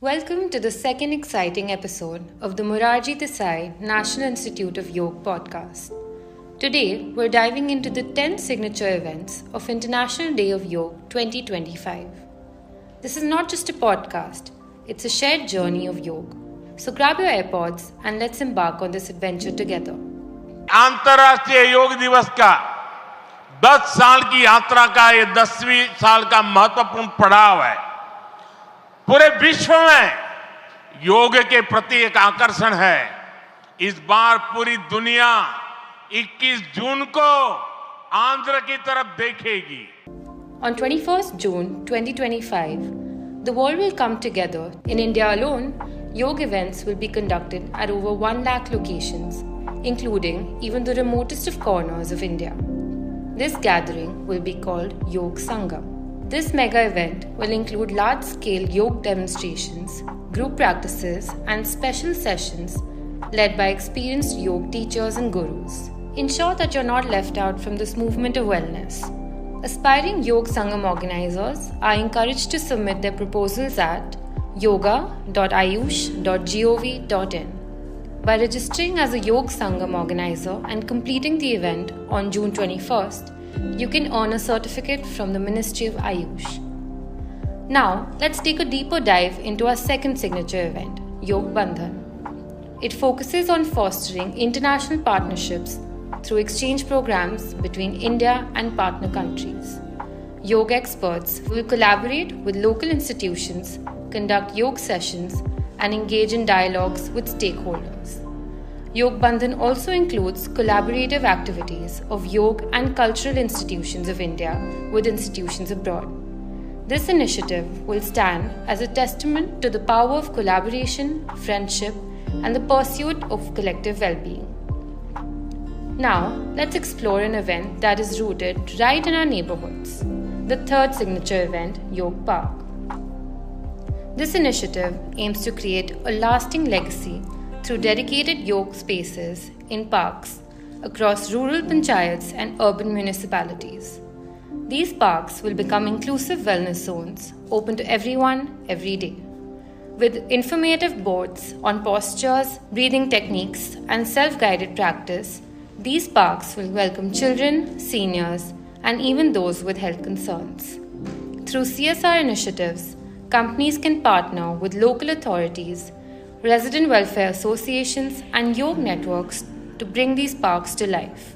Welcome to the second exciting episode of the Morarji Desai National Institute of Yoga podcast. Today, we're diving into the 10 signature events of International Day of Yoga 2025. This is not just a podcast, it's a shared journey of yoga. So grab your AirPods and let's embark on this adventure together. अंतर्राष्ट्रीय योग दिवस का 10 साल की यात्रा का ये 10वीं साल का महत्वपूर्ण पड़ाव है। पूरे विश्व में योग के प्रति एक आकर्षण है। इस बार पूरी दुनिया 21 जून को आंध्र की तरफ देखेगी। On 21st June 2025, the world will come together. In India alone, yoga events will be conducted at over 1 lakh locations, including even the remotest of corners of India. This gathering will be called Yog Sangam. This mega event will include large-scale yoga demonstrations, group practices, and special sessions led by experienced yoga teachers and gurus. Ensure that you're not left out from this movement of wellness. Aspiring Yog Sangam organizers are encouraged to submit their proposals at yoga.ayush.gov.in. By registering as a Yog Sangam organizer and completing the event on June 21st, you can earn a certificate from the Ministry of Ayush. Now, let's take a deeper dive into our second signature event, Yog Bandhan. It focuses on fostering international partnerships through exchange programs between India and partner countries. Yoga experts will collaborate with local institutions, conduct yoga sessions, and engage in dialogues with stakeholders. Yog Bandhan also includes collaborative activities of yoga and cultural institutions of India with institutions abroad. This initiative will stand as a testament to the power of collaboration, friendship, and the pursuit of collective well-being. Now, let's explore an event that is rooted right in our neighborhoods, the third signature event, Yog Park. This initiative aims to create a lasting legacy through dedicated yoga spaces in parks across rural panchayats and urban municipalities. These parks will become inclusive wellness zones open to everyone every day. With informative boards on postures, breathing techniques, and self-guided practice, these parks will welcome children, seniors, and even those with health concerns. Through CSR initiatives, companies can partner with local authorities, resident welfare associations, and yoga networks to bring these parks to life.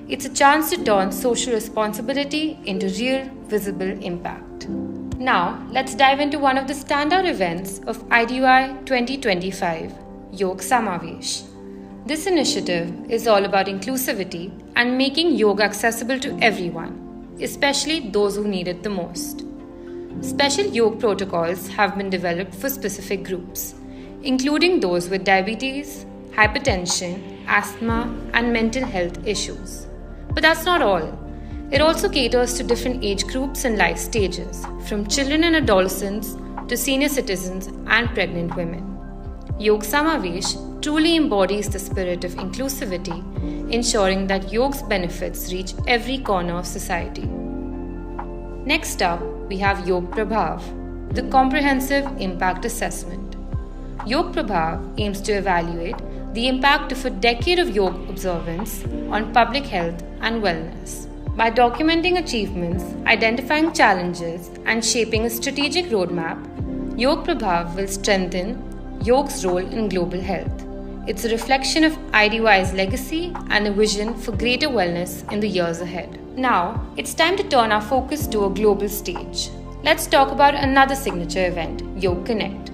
It's a chance to turn social responsibility into real, visible impact. Now, let's dive into one of the standout events of IDY 2025, Yog Samavesh. This initiative is all about inclusivity and making yoga accessible to everyone, especially those who need it the most. Special yoga protocols have been developed for specific groups, including those with diabetes, hypertension, asthma, and mental health issues. But that's not all. It also caters to different age groups and life stages, from children and adolescents to senior citizens and pregnant women. Yog Samavesh truly embodies the spirit of inclusivity, ensuring that yoga's benefits reach every corner of society. Next up, we have Yog Prabhav, the comprehensive impact assessment. Yog Prabhav aims to evaluate the impact of a decade of yoga observance on public health and wellness. By documenting achievements, identifying challenges, and shaping a strategic roadmap, Yog Prabhav will strengthen yoga's role in global health. It's a reflection of IDY's legacy and a vision for greater wellness in the years ahead. Now, it's time to turn our focus to a global stage. Let's talk about another signature event, Yog Connect,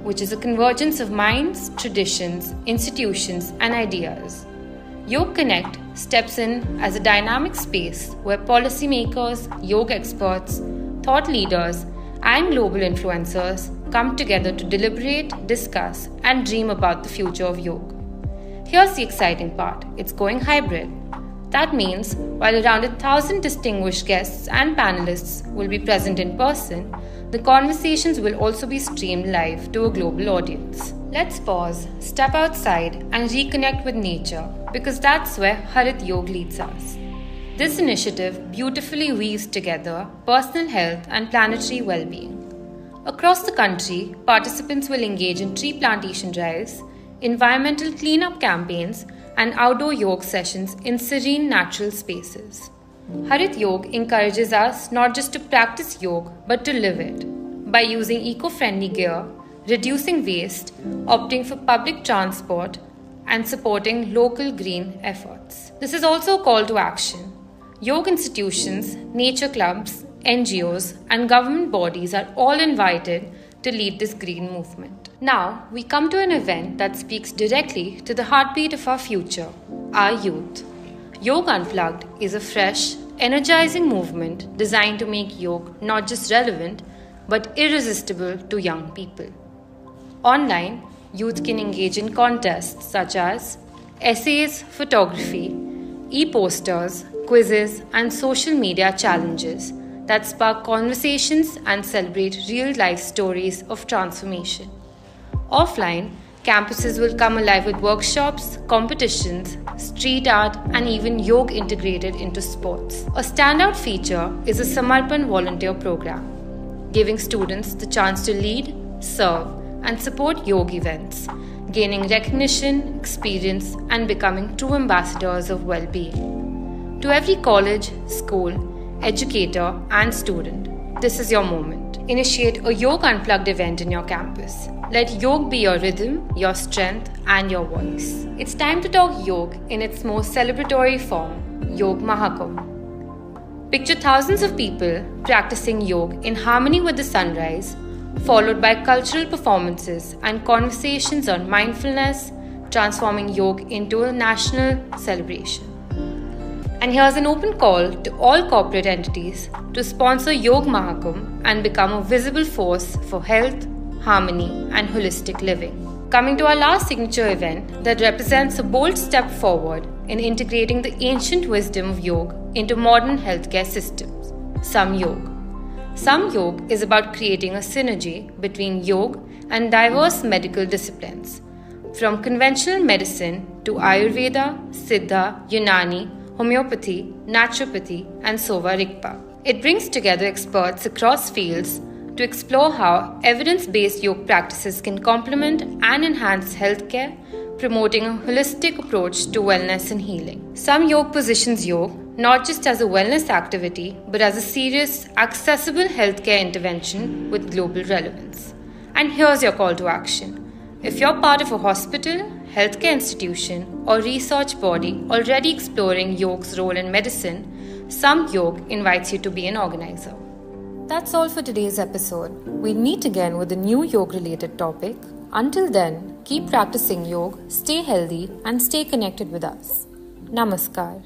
which is a convergence of minds, traditions, institutions, and ideas. Yog Connect steps in as a dynamic space where policymakers, yoga experts, thought leaders, and global influencers come together to deliberate, discuss, and dream about the future of yoga. Here's the exciting part, it's going hybrid. That means, while around 1,000 distinguished guests and panelists will be present in person, the conversations will also be streamed live to a global audience. Let's pause, step outside, and reconnect with nature, because that's where Harit Yoga leads us. This initiative beautifully weaves together personal health and planetary well-being. Across the country, participants will engage in tree plantation drives, environmental cleanup campaigns, and outdoor yoga sessions in serene natural spaces. Harit Yoga encourages us not just to practice yoga but to live it by using eco-friendly gear, reducing waste, opting for public transport, and supporting local green efforts. This is also a call to action. Yoga institutions, nature clubs, NGOs, and government bodies are all invited to lead this green movement. Now, we come to an event that speaks directly to the heartbeat of our future, our youth. Yoga Unplugged is a fresh, energizing movement designed to make yoga not just relevant, but irresistible to young people. Online, youth can engage in contests such as essays, photography, e-posters, quizzes, and social media challenges that spark conversations and celebrate real-life stories of transformation. Offline, campuses will come alive with workshops, competitions, street art, and even yoga integrated into sports. A standout feature is a Samarpan volunteer program, giving students the chance to lead, serve, and support yoga events, gaining recognition, experience, and becoming true ambassadors of well-being. To every college, school, educator, and student, this is your moment. Initiate a Yoga Unplugged event in your campus. Let yoga be your rhythm, your strength, and your voice. It's time to talk yoga in its most celebratory form, Yoga Mahakumbh. Picture thousands of people practicing yoga in harmony with the sunrise, followed by cultural performances and conversations on mindfulness, transforming yoga into a national celebration. And here's an open call to all corporate entities to sponsor Yoga Mahakumbh and become a visible force for health, harmony, and holistic living. Coming to our last signature event that represents a bold step forward in integrating the ancient wisdom of yoga into modern healthcare systems, Some Yoga. Some Yoga is about creating a synergy between yoga and diverse medical disciplines, from conventional medicine to Ayurveda, Siddha, Unani, homeopathy, naturopathy, and Sova Rigpa. It brings together experts across fields to explore how evidence-based yoga practices can complement and enhance healthcare, promoting a holistic approach to wellness and healing. Some Yoga positions yoga not just as a wellness activity, but as a serious, accessible healthcare intervention with global relevance. And here's your call to action. If you're part of a hospital, healthcare institution, or research body already exploring yoga's role in medicine, Some Yoga invites you to be an organizer. That's all for today's episode. We'll meet again with a new yoga-related topic. Until then, keep practicing yoga, stay healthy, and stay connected with us. Namaskar.